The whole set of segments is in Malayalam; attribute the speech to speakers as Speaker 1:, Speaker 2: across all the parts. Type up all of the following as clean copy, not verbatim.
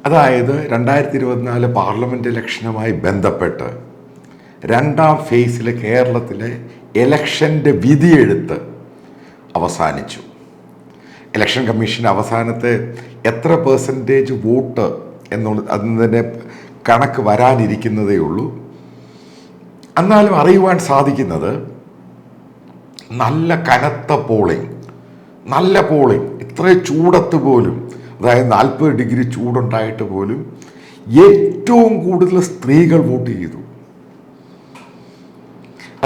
Speaker 1: അതായത് 2024 പാർലമെൻറ്റ് ഇലക്ഷനുമായി ബന്ധപ്പെട്ട് രണ്ടാം ഫേസിലെ കേരളത്തിലെ ഇലക്ഷൻ്റെ വിധിയെഴുത്ത് അവസാനിച്ചു. ഇലക്ഷൻ കമ്മീഷൻ അവസാനത്തെ എത്ര പെർസെൻറ്റേജ് വോട്ട് എന്നതിൻ്റെ കണക്ക് വരാനിരിക്കുന്നതേ ഉള്ളൂ. എന്നാലും അറിയുവാൻ സാധിക്കുന്നത് നല്ല കനത്ത പോളിംഗ്, ഇത്ര ചൂടത്ത് പോലും, അതായത് 40 ഡിഗ്രി ചൂടുണ്ടായിട്ട് പോലും ഏറ്റവും കൂടുതൽ സ്ത്രീകൾ വോട്ട് ചെയ്തു.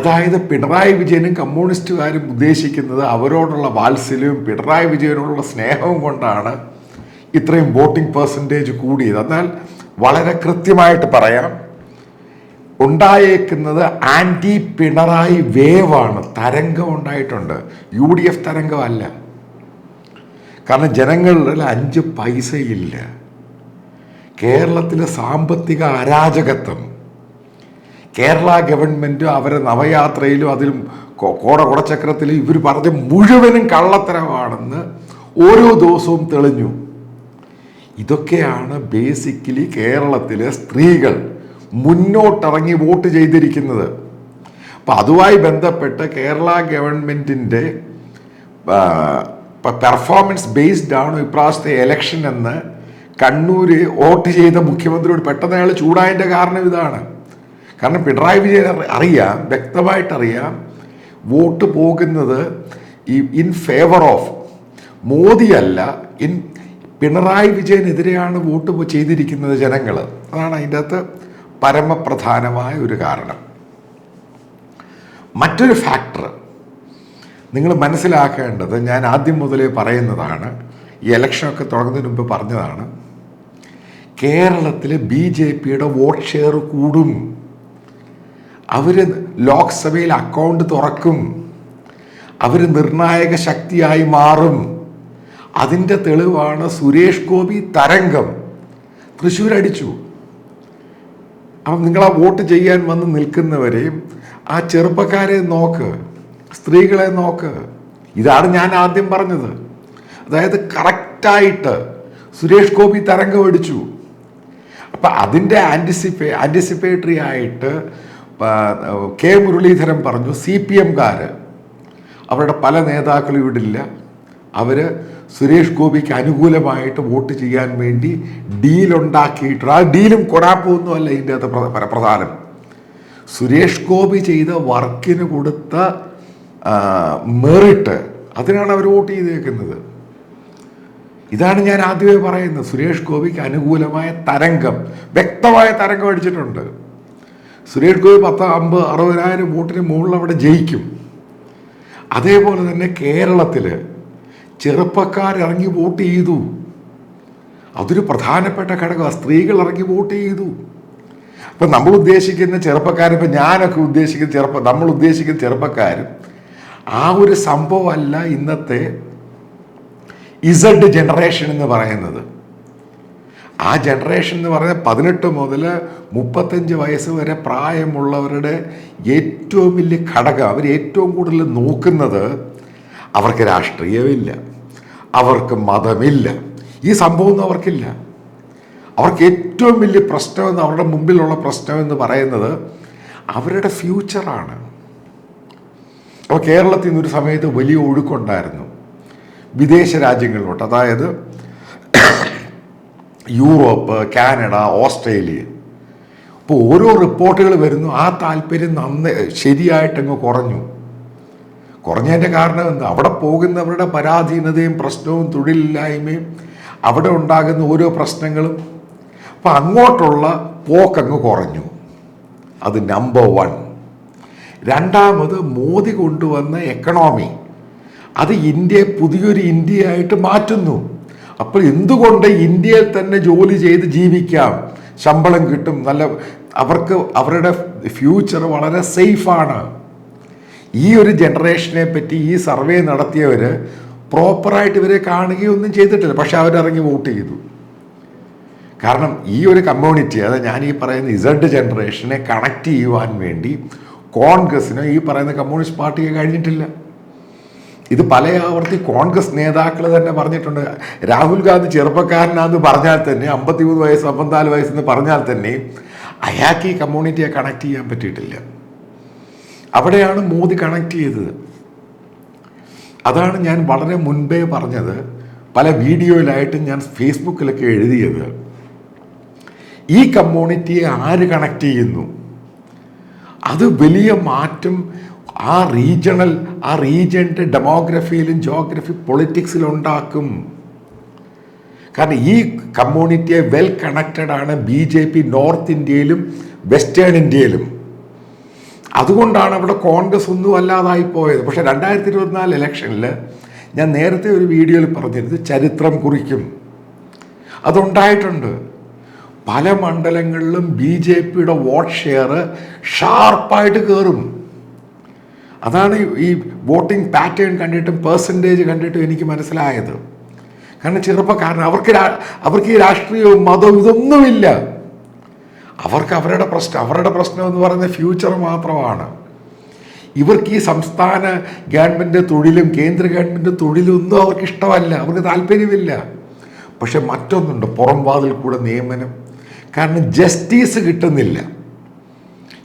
Speaker 1: അതായത് പിണറായി വിജയനും കമ്മ്യൂണിസ്റ്റുകാരും ഉദ്ദേശിക്കുന്നത് അവരോടുള്ള വാത്സല്യവും പിണറായി വിജയനോടുള്ള സ്നേഹവും കൊണ്ടാണ് ഇത്രയും വോട്ടിംഗ് പെർസെൻറ്റേജ് കൂടിയത്. എന്നാൽ വളരെ കൃത്യമായിട്ട് പറയാം, ഉണ്ടായേക്കുന്നത് ആൻറ്റി പിണറായി വേവാണ്, തരംഗം ഉണ്ടായിട്ടുണ്ട്. UDF തരംഗമല്ല. കാരണം ജനങ്ങളിൽ 5 പൈസയില്ല. കേരളത്തിലെ സാമ്പത്തിക അരാജകത്വം, കേരള ഗവൺമെൻറ് അവരെ നവയാത്രയിലും അതിലും കോടചക്രത്തിലും ഇവർ പറഞ്ഞ മുഴുവനും കള്ളത്തരമാണെന്ന് ഓരോ ദിവസവും തെളിഞ്ഞു. ഇതൊക്കെയാണ് ബേസിക്കലി കേരളത്തിലെ സ്ത്രീകൾ മുന്നോട്ടിറങ്ങി വോട്ട് ചെയ്തിരിക്കുന്നത്. അപ്പം അതുമായി ബന്ധപ്പെട്ട് കേരള ഗവൺമെൻറ്റിൻ്റെ പെർഫോമൻസ് ബേസ്ഡ് ആണ് ഇപ്രാവശ്യത്തെ ഇലക്ഷൻ എന്ന് കണ്ണൂർ വോട്ട് ചെയ്ത മുഖ്യമന്ത്രിയോട് പെട്ടെന്ന് അയാൾ ചൂടായതിൻ്റെ കാരണം ഇതാണ്. കാരണം പിണറായി വിജയൻ അറിയാം, വ്യക്തമായിട്ടറിയാം, വോട്ട് പോകുന്നത് ഇൻ ഫേവർ ഓഫ് മോദിയല്ല, പിണറായി വിജയനെതിരെയാണ് വോട്ട് ചെയ്തിരിക്കുന്നത് ജനങ്ങൾ. അതാണ് അതിൻ്റെ അകത്ത് പരമപ്രധാനമായ ഒരു കാരണം. മറ്റൊരു ഫാക്ടർ നിങ്ങൾ മനസ്സിലാക്കേണ്ടത്, ഞാൻ ആദ്യം മുതലേ പറയുന്നതാണ്, ഈ ഇലക്ഷനൊക്കെ തുടങ്ങുന്നതിന് മുമ്പ് പറഞ്ഞതാണ്, കേരളത്തിൽ BJPയുടെ വോട്ട് ഷെയർ കൂടും. അവർ ലോക്സഭയിൽ അക്കൗണ്ട് തുറക്കും, അവർ നിർണായക ശക്തിയായി മാറും. അതിൻ്റെ തെളിവാണ് സുരേഷ് ഗോപി തരംഗം തൃശ്ശൂർ അടിച്ചു. അപ്പം നിങ്ങൾ ആ വോട്ട് ചെയ്യാൻ വന്ന് നിൽക്കുന്നവരെയും ആ ചെറുപ്പക്കാരെ നോക്ക്, സ്ത്രീകളെ നോക്ക്. ഇതാണ് ഞാൻ ആദ്യം പറഞ്ഞത്. അതായത് കറക്റ്റായിട്ട് സുരേഷ് ഗോപി തരംഗം അടിച്ചു. അപ്പം അതിൻ്റെ ആൻറ്റിസിപ്പേറ്ററി ആയിട്ട് കെ മുരളീധരൻ പറഞ്ഞു, CPM-കാർ അവരുടെ പല നേതാക്കളും ഇവിടെ ഇല്ല, അവർ സുരേഷ് ഗോപിക്ക് അനുകൂലമായിട്ട് വോട്ട് ചെയ്യാൻ വേണ്ടി ഡീലുണ്ടാക്കിയിട്ടുണ്ട്. ആ ഡീലും കൊടാപ്പൊന്നുമല്ല ഇതിൻ്റെ അകത്ത് പ്രധാനം. സുരേഷ് ഗോപി ചെയ്ത വർക്കിന് കൊടുത്ത മെറിറ്റ്, അതിനാണ് അവർ വോട്ട് ചെയ്തേക്കുന്നത്. ഇതാണ് ഞാൻ ആദ്യമേ പറയുന്നത്. സുരേഷ് ഗോപിക്ക് അനുകൂലമായ തരംഗം, വ്യക്തമായ തരംഗം അടിച്ചിട്ടുണ്ട്. സുരേഷ് ഗോപി 50,000-60,000 വോട്ടിന് മുകളിൽ അവിടെ ജയിക്കും. അതേപോലെ തന്നെ കേരളത്തിൽ ചെറുപ്പക്കാരിറങ്ങി വോട്ട് ചെയ്തു. അതൊരു പ്രധാനപ്പെട്ട ഘടകമാണ്. സ്ത്രീകൾ ഇറങ്ങി വോട്ട് ചെയ്തു. അപ്പം നമ്മൾ ഉദ്ദേശിക്കുന്ന ചെറുപ്പക്കാരും, ഇപ്പം ഞാനൊക്കെ ഉദ്ദേശിക്കുന്ന നമ്മൾ ഉദ്ദേശിക്കുന്ന ചെറുപ്പക്കാരും ആ ഒരു സംഭവമല്ല ഇന്നത്തെ Z ജനറേഷൻ എന്ന് പറയുന്നത്. ആ ജനറേഷൻ എന്ന് പറഞ്ഞാൽ 18 മുതൽ 35 വയസ്സ് വരെ പ്രായമുള്ളവരുടെ ഏറ്റവും വലിയ ഘടകം. അവർ ഏറ്റവും കൂടുതൽ നോക്കുന്നത് അവർക്ക് രാഷ്ട്രീയമില്ല, അവർക്ക് മതമില്ല, ഈ സംഭവമൊന്നും അവർക്കില്ല. അവർക്ക് ഏറ്റവും വലിയ പ്രശ്നമെന്ന്, അവരുടെ മുമ്പിലുള്ള പ്രശ്നമെന്ന് പറയുന്നത് അവരുടെ ഫ്യൂച്ചറാണ്. അപ്പോൾ കേരളത്തിൽ നിന്നൊരു സമയത്ത് വലിയ ഒഴുക്കുണ്ടായിരുന്നു വിദേശ രാജ്യങ്ങളിലോട്ട്, അതായത് യൂറോപ്പ്, കാനഡ, ഓസ്ട്രേലിയ. ഇപ്പോൾ ഓരോ റിപ്പോർട്ടുകൾ വരുന്നു, ആ താല്പര്യം ശരിയായിട്ടങ്ങ് കുറഞ്ഞതിൻ്റെ കാരണം എന്താ? അവിടെ പോകുന്നവരുടെ പരാധീനതയും പ്രശ്നവും തൊഴിലില്ലായ്മയും അവിടെ ഉണ്ടാകുന്ന ഓരോ പ്രശ്നങ്ങളും. അപ്പം അങ്ങോട്ടുള്ള പോക്കങ്ങ് കുറഞ്ഞു. അത് നമ്പർ 1. രണ്ടാമത് മോദി കൊണ്ടുവന്ന എക്കണോമി, അത് ഇന്ത്യയെ പുതിയൊരു ഇന്ത്യയായിട്ട് മാറ്റുന്നു. അപ്പോൾ എന്തുകൊണ്ട് ഇന്ത്യയിൽ തന്നെ ജോലി ചെയ്ത് ജീവിക്കാം, ശമ്പളം കിട്ടും, നല്ല അവർക്ക് അവരുടെ ഫ്യൂച്ചർ വളരെ സേഫാണ്. ഈ ഒരു ജനറേഷനെ പറ്റി ഈ സർവേ നടത്തിയവർ പ്രോപ്പറായിട്ട് ഇവരെ കാണുകയൊന്നും ചെയ്തിട്ടില്ല. പക്ഷെ അവരിറങ്ങി വോട്ട് ചെയ്തു. കാരണം ഈ ഒരു കമ്മ്യൂണിറ്റി, അതായത് ഞാൻ ഈ പറയുന്ന Z ജനറേഷനെ കണക്ട് ചെയ്യുവാൻ വേണ്ടി കോൺഗ്രസ്സിനോ ഈ പറയുന്ന കമ്മ്യൂണിസ്റ്റ് പാർട്ടിക്ക് കഴിഞ്ഞിട്ടില്ല. ഇത് പല ആവർത്തി കോൺഗ്രസ് നേതാക്കൾ തന്നെ പറഞ്ഞിട്ടുണ്ട്. രാഹുൽ ഗാന്ധി ചെറുപ്പക്കാരനാന്ന് പറഞ്ഞാൽ തന്നെ, 53 വയസ്സ് 54 വയസ്സെന്ന് പറഞ്ഞാൽ തന്നെ അയാൾക്ക് ഈ കമ്മ്യൂണിറ്റിയെ കണക്ട് ചെയ്യാൻ പറ്റിയിട്ടില്ല. അവിടെയാണ് മോദി കണക്ട് ചെയ്തത്. അതാണ് ഞാൻ വളരെ മുൻപേ പറഞ്ഞത്, പല വീഡിയോയിലായിട്ട് ഞാൻ ഫേസ്ബുക്കിലൊക്കെ എഴുതിയത്. ഈ കമ്മ്യൂണിറ്റിയെ ആര് കണക്ട് ചെയ്യുന്നു, അത് വലിയ മാറ്റം ആ റീജിയൻ്റെ ഡെമോഗ്രഫിയിലും ജോഗ്രഫി പൊളിറ്റിക്സിലും ഉണ്ടാക്കും. കാരണം ഈ കമ്മ്യൂണിറ്റിയെ വെൽ കണക്റ്റഡ് ആണ് BJP നോർത്ത് ഇന്ത്യയിലും വെസ്റ്റേൺ ഇന്ത്യയിലും. അതുകൊണ്ടാണ് അവിടെ കോൺഗ്രസ് ഒന്നും അല്ലാതായി പോയത്. പക്ഷേ 2024 ഇലക്ഷനിൽ ഞാൻ നേരത്തെ ഒരു വീഡിയോയിൽ പറഞ്ഞിരുന്നത് ചരിത്രം കുറിക്കും. അതുണ്ടായിട്ടുണ്ട്. പല മണ്ഡലങ്ങളിലും BJPയുടെ വോട്ട് ഷെയർ ഷാർപ്പായിട്ട് കയറും. അതാണ് ഈ വോട്ടിംഗ് പാറ്റേൺ കണ്ടിട്ടും പെർസെൻറ്റേജ് കണ്ടിട്ടും എനിക്ക് മനസ്സിലായത്. കാരണം ചെറുപ്പക്കാരൻ അവർക്ക് ഈ രാഷ്ട്രീയവും മതവും ഇതൊന്നുമില്ല. അവർക്ക് അവരുടെ പ്രശ്നം എന്ന് പറയുന്നത് ഫ്യൂച്ചർ മാത്രമാണ്. ഇവർക്ക് ഈ സംസ്ഥാന ഗവൺമെൻറ് തൊഴിലും കേന്ദ്ര ഗവൺമെൻറ് തൊഴിലും ഒന്നും അവർക്ക് ഇഷ്ടമല്ല, അവർക്ക് താല്പര്യമില്ല. പക്ഷെ മറ്റൊന്നുണ്ട്, പുറം വാതിൽ കൂടെ നിയമനം. കാരണം ജസ്റ്റിസ് കിട്ടുന്നില്ല.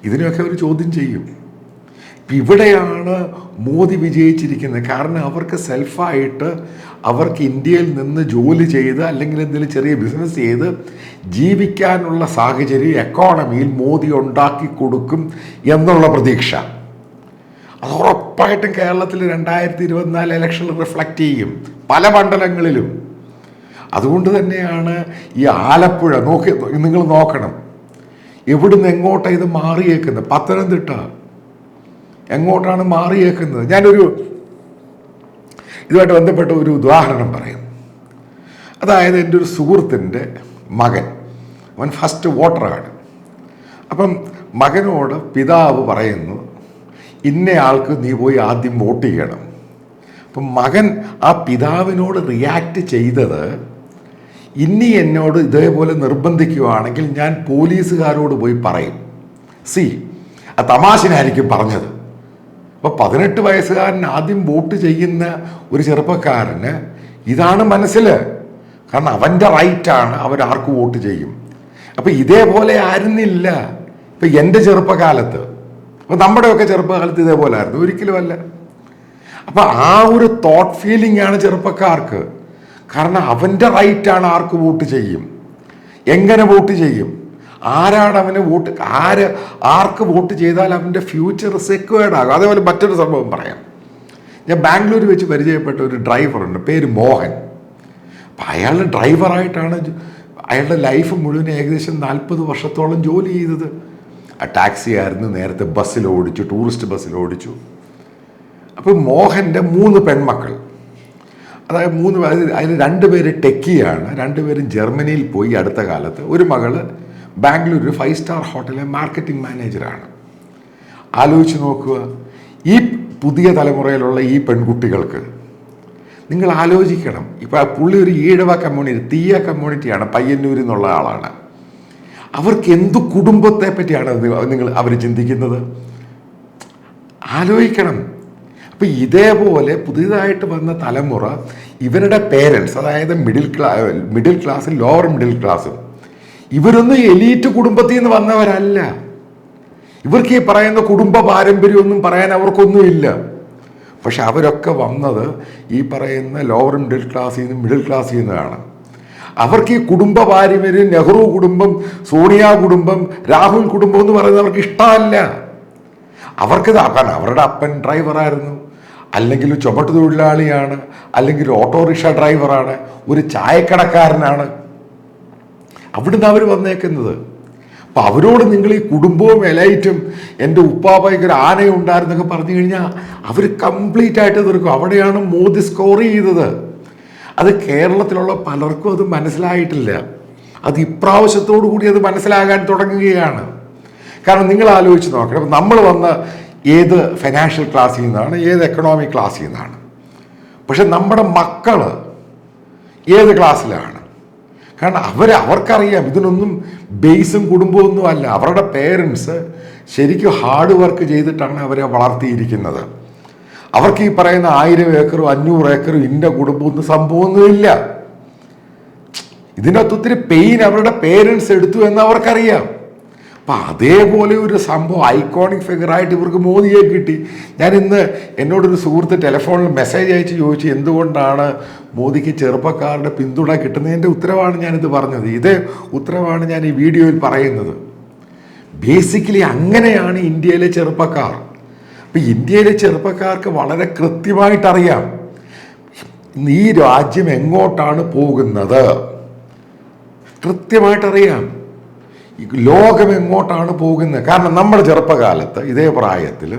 Speaker 1: ഇതിനൊക്കെ അവർ ചോദ്യം ചെയ്യും. ഇവിടെയാണ് മോദി വിജയിച്ചിരിക്കുന്നത്. കാരണം അവർക്ക് സെൽഫായിട്ട് അവർക്ക് ഇന്ത്യയിൽ നിന്ന് ജോലി ചെയ്ത് അല്ലെങ്കിൽ എന്തെങ്കിലും ചെറിയ ബിസിനസ് ചെയ്ത് ജീവിക്കാനുള്ള സാഹചര്യം എക്കോണമിയിൽ മോദി ഉണ്ടാക്കി കൊടുക്കും എന്നുള്ള പ്രതീക്ഷ അത് ഉറപ്പായിട്ടും കേരളത്തിൽ 2024 ഇലക്ഷനിൽ റിഫ്ലക്റ്റ് ചെയ്യും, പല മണ്ഡലങ്ങളിലും. അതുകൊണ്ട് തന്നെയാണ് ഈ ആലപ്പുഴ നിങ്ങൾ നോക്കണം, എവിടുന്ന് എങ്ങോട്ടാണ് ഇത് മാറിയേക്കുന്നത്. പത്തനംതിട്ട എങ്ങോട്ടാണ് മാറിയേക്കുന്നത്. ഇതുമായിട്ട് ബന്ധപ്പെട്ട ഒരു ഉദാഹരണം പറയും. അതായത് എൻ്റെ ഒരു സുഹൃത്തിൻ്റെ മകൻ, അവൻ ഫസ്റ്റ് വോട്ടറാണ്. അപ്പം മകനോട് പിതാവ് പറയുന്നു, ഇന്നയാൾക്ക് നീ പോയി ആദ്യം വോട്ട് ചെയ്യണം. അപ്പം മകൻ ആ പിതാവിനോട് റിയാക്ട് ചെയ്തത്, ഇനി എന്നോട് ഇതേപോലെ നിർബന്ധിക്കുകയാണെങ്കിൽ ഞാൻ പോലീസുകാരോട് പോയി പറയും. ആ തമാശനായിരിക്കും പറഞ്ഞത്. അപ്പോൾ 18 വയസ്സുകാരൻ ആദ്യം വോട്ട് ചെയ്യുന്ന ഒരു ചെറുപ്പക്കാരന് ഇതാണ് മനസ്സിൽ. കാരണം അവൻ്റെ റൈറ്റാണ്, അവരാർക്ക് വോട്ട് ചെയ്യും. അപ്പം ഇതേപോലെ ആയിരുന്നില്ല ഇപ്പം എൻ്റെ ചെറുപ്പകാലത്ത്. അപ്പം നമ്മുടെയൊക്കെ ചെറുപ്പകാലത്ത് ഇതേപോലെ ആയിരുന്നു? ഒരിക്കലുമല്ല. അപ്പം ആ ഒരു തോട്ട് ഫീലിംഗ് ആണ് ചെറുപ്പക്കാർക്ക്. കാരണം അവൻ്റെ റൈറ്റാണ്, ആർക്ക് വോട്ട് ചെയ്യും, എങ്ങനെ വോട്ട് ചെയ്യും, ആരാണ് അവന് വോട്ട്, ആർക്ക് വോട്ട് ചെയ്താൽ അവൻ്റെ ഫ്യൂച്ചർ സെക്യൂർഡ് ആകും. അതേപോലെ മറ്റൊരു സംഭവം പറയാം. ഞാൻ ബാംഗ്ലൂർ വെച്ച് പരിചയപ്പെട്ട ഒരു ഡ്രൈവറുണ്ട്, പേര് മോഹൻ. അപ്പം അയാളുടെ ഡ്രൈവറായിട്ടാണ് അയാളുടെ ലൈഫ് മുഴുവൻ ഏകദേശം 40 വർഷത്തോളം ജോലി ചെയ്തത്. ടാക്സി ആയിരുന്നു, നേരത്തെ ബസ്സിൽ ഓടിച്ചു, ടൂറിസ്റ്റ് ബസ്സിൽ ഓടിച്ചു. അപ്പം മോഹൻ്റെ 3 പെൺമക്കൾ, അതായത് 3 അതിൽ 2 പേര് ടെക്കിയാണ്, 2 പേരും ജർമ്മനിയിൽ പോയി അടുത്ത കാലത്ത്. ഒരു മകള് ബാംഗ്ലൂർ 5 സ്റ്റാർ ഹോട്ടലിലെ മാർക്കറ്റിംഗ് മാനേജറാണ്. ആലോചിച്ച് നോക്കുക, ഈ പുതിയ തലമുറയിലുള്ള ഈ പെൺകുട്ടികൾക്ക് നിങ്ങൾ ആലോചിക്കണം. ഇപ്പം പുള്ളി ഒരു ഈഴവ കമ്മ്യൂണിറ്റി, തീയ കമ്മ്യൂണിറ്റിയാണ്, പയ്യന്നൂരിൽ നിന്നുള്ള ആളാണ്. അവർക്ക് എന്തു കുടുംബത്തെ പറ്റിയാണ് അവർ ചിന്തിക്കുന്നത്? ആലോചിക്കണം. അപ്പം ഇതേപോലെ പുതിയതായിട്ട് വന്ന തലമുറ, ഇവരുടെ പേരൻസ്, അതായത് മിഡിൽ ക്ലാസ്സും ലോവർ മിഡിൽ ക്ലാസ്സും, ഇവരൊന്നും എലീറ്റ് കുടുംബത്തിൽ നിന്ന് വന്നവരല്ല. ഇവർക്ക് ഈ പറയുന്ന കുടുംബ പാരമ്പര്യമൊന്നും പറയാൻ അവർക്കൊന്നുമില്ല. പക്ഷെ അവരൊക്കെ വന്നത് ഈ പറയുന്ന ലോവർ മിഡിൽ ക്ലാസ്സിൽ നിന്നും മിഡിൽ ക്ലാസ്സിൽ നിന്നാണ്. അവർക്ക് ഈ കുടുംബ പാരമ്പര്യം, നെഹ്റു കുടുംബം, സോണിയ കുടുംബം, രാഹുൽ കുടുംബം എന്ന് പറയുന്നത് അവർക്ക് ഇഷ്ടമല്ല. അവർക്കിത് കാരണം അവരുടെ അപ്പൻ ഡ്രൈവറായിരുന്നു, അല്ലെങ്കിൽ ചുമട്ട് തൊഴിലാളിയാണ്, അല്ലെങ്കിൽ ഓട്ടോറിക്ഷ ഡ്രൈവറാണ്, ഒരു ചായക്കടക്കാരനാണ്. അവിടുന്ന് അവർ വന്നേക്കുന്നത്. അപ്പം അവരോട് നിങ്ങൾ ഈ കുടുംബവും എലൈറ്റും എൻ്റെ ഉപ്പാപ്പയ്ക്ക് ഒരു ആനയുണ്ടായിരുന്നൊക്കെ പറഞ്ഞു കഴിഞ്ഞാൽ അവർ കംപ്ലീറ്റ് ആയിട്ട് തീർക്കും. അവിടെയാണ് മോദി സ്കോർ ചെയ്തത്. അത് കേരളത്തിലുള്ള പലർക്കും അത് മനസ്സിലായിട്ടില്ല. അത് ഇപ്രാവശ്യത്തോടു കൂടി അത് മനസ്സിലാകാൻ തുടങ്ങുകയാണ്. കാരണം നിങ്ങൾ ആലോചിച്ച് നോക്കണം, നമ്മൾ വന്ന ഏത് ഫൈനാൻഷ്യൽ ക്ലാസ്സിൽ നിന്നാണ്, ഏത് എക്കണോമിക് ക്ലാസ്സിൽ നിന്നാണ്. പക്ഷെ നമ്മുടെ മക്കൾ ഏത് ക്ലാസ്സിലാണ്? കാരണം അവർക്കറിയാം ഇതിനൊന്നും ബേസും കുടുംബമൊന്നും അല്ല. അവരുടെ പേരൻസ് ശരിക്കും ഹാർഡ് വർക്ക് ചെയ്തിട്ടാണ് അവരെ വളർത്തിയിരിക്കുന്നത്. അവർക്ക് ഈ പറയുന്ന 1000 ഏക്കറും 500 ഏക്കറും ഇന്ന കുടുംബമൊന്നും സംഭവമൊന്നുമില്ല. ഇതിനകത്ത് ഒത്തിരി പെയിൻ അവരുടെ പേരൻസ് എടുത്തു എന്ന് അവർക്കറിയാം. അപ്പം അതേപോലെ ഒരു സംഭവം ഐക്കോണിക് ഫിഗറായിട്ട് ഇവർക്ക് മോദിയെ കിട്ടി. ഞാൻ ഇന്ന് എന്നോടൊരു സുഹൃത്ത് ടെലിഫോണിൽ മെസ്സേജ് അയച്ച് ചോദിച്ചു എന്തുകൊണ്ടാണ് മോദിക്ക് ചെറുപ്പക്കാരുടെ പിന്തുണ കിട്ടുന്നതിൻ്റെ ഉത്തരവാണ് ഞാനിത് പറഞ്ഞത്. ഇതേ ഉത്തരവാണ് ഞാൻ ഈ വീഡിയോയിൽ പറയുന്നത്. ബേസിക്കലി അങ്ങനെയാണ് ഇന്ത്യയിലെ ചെറുപ്പക്കാർ. അപ്പം ഇന്ത്യയിലെ ചെറുപ്പക്കാർക്ക് വളരെ കൃത്യമായിട്ടറിയാം ഈ രാജ്യം എങ്ങോട്ടാണ് പോകുന്നത്, കൃത്യമായിട്ടറിയാം ലോകം എങ്ങോട്ടാണ് പോകുന്നത്. കാരണം നമ്മുടെ ചെറുപ്പകാലത്ത് ഇതേ പ്രായത്തിൽ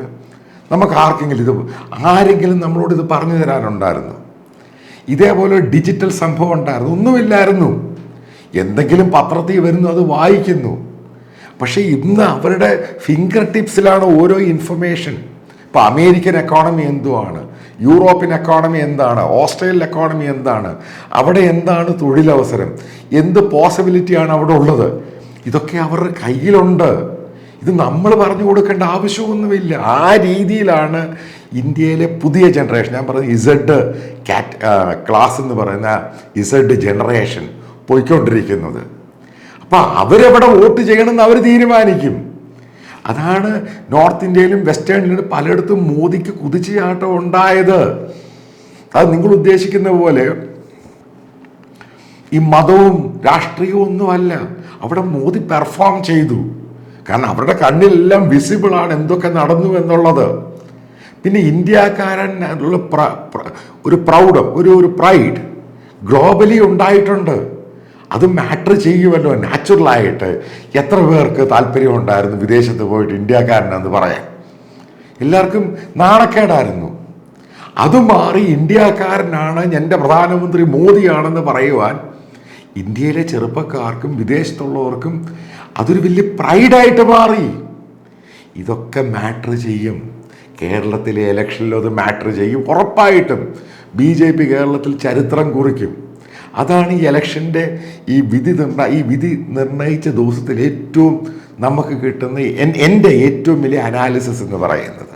Speaker 1: നമുക്ക് ആരെങ്കിലും നമ്മളോട് ഇത് പറഞ്ഞു തരാനുണ്ടായിരുന്നു? ഇതേപോലെ ഡിജിറ്റൽ സംഭവം ഉണ്ടായിരുന്നു? ഒന്നുമില്ലായിരുന്നു. എന്തെങ്കിലും പത്രത്തിൽ വരുന്നു, അത് വായിക്കുന്നു. പക്ഷേ ഇന്ന് അവരുടെ ഫിംഗർ ടിപ്സിലാണ് ഓരോ ഇൻഫർമേഷൻ. ഇപ്പോൾ അമേരിക്കൻ എക്കോണമി എന്തുവാണ്, യൂറോപ്യൻ എക്കോണമി എന്താണ്, ഓസ്ട്രേലിയൻ എക്കോണമി എന്താണ്, അവിടെ എന്താണ് തൊഴിലവസരം, എന്ത് പോസിബിലിറ്റിയാണ് അവിടെ ഉള്ളത്, ഇതൊക്കെ അവരുടെ കയ്യിലുണ്ട്. ഇത് നമ്മൾ പറഞ്ഞു കൊടുക്കേണ്ട ആവശ്യമൊന്നുമില്ല. ആ രീതിയിലാണ് ഇന്ത്യയിലെ പുതിയ ജനറേഷൻ, ഞാൻ പറയുന്നത് ഇസഡ് ക്ലാസ് എന്ന് പറയുന്ന ഇസഡ് ജനറേഷൻ പോയിക്കൊണ്ടിരിക്കുന്നത്. അപ്പം അവരെവിടെ വോട്ട് ചെയ്യണമെന്ന് അവർ തീരുമാനിക്കും. അതാണ് നോർത്ത് ഇന്ത്യയിലും വെസ്റ്റേണിലും പലയിടത്തും മോദിക്ക് കുതിച്ചുചാട്ടം ഉണ്ടായത്. അത് നിങ്ങൾ ഉദ്ദേശിക്കുന്ന പോലെ ഈ മതവും രാഷ്ട്രീയവും ഒന്നുമല്ല. അവിടെ മോദി പെർഫോം ചെയ്തു. കാരണം അവരുടെ കണ്ണിലെല്ലാം വിസിബിളാണ് എന്തൊക്കെ നടന്നു എന്നുള്ളത്. പിന്നെ ഇന്ത്യക്കാരൻ ഒരു പ്രൗഡ്, ഒരു പ്രൈഡ് ഗ്ലോബലി ഉണ്ടായിട്ടുണ്ട്. അത് മാറ്റർ ചെയ്യുമല്ലോ നാച്ചുറലായിട്ട്. എത്ര പേർക്ക് താല്പര്യം ഉണ്ടായിരുന്നു വിദേശത്ത് പോയിട്ട് ഇന്ത്യക്കാരനെന്ന് പറയാൻ? എല്ലാവർക്കും നാണക്കേടായിരുന്നു. അത് മാറി ഇന്ത്യക്കാരനാണ്, എൻ്റെ പ്രധാനമന്ത്രി മോദിയാണെന്ന് പറയുവാൻ ഇന്ത്യയിലെ ചെറുപ്പക്കാർക്കും വിദേശത്തുള്ളവർക്കും അതൊരു വലിയ പ്രൈഡായിട്ട് മാറി. ഇതൊക്കെ മാറ്റർ ചെയ്യും. കേരളത്തിലെ ഇലക്ഷനിലും അത് മാറ്റർ ചെയ്യും ഉറപ്പായിട്ടും. BJP കേരളത്തിൽ ചരിത്രം കുറിക്കും. അതാണ് ഈ ഇലക്ഷൻ്റെ ഈ വിധി നിർണയിച്ച ദിവസത്തിൽ ഏറ്റവും നമുക്ക് കിട്ടുന്ന എൻ്റെ ഏറ്റവും വലിയ അനാലിസിസ് എന്ന് പറയുന്നത്.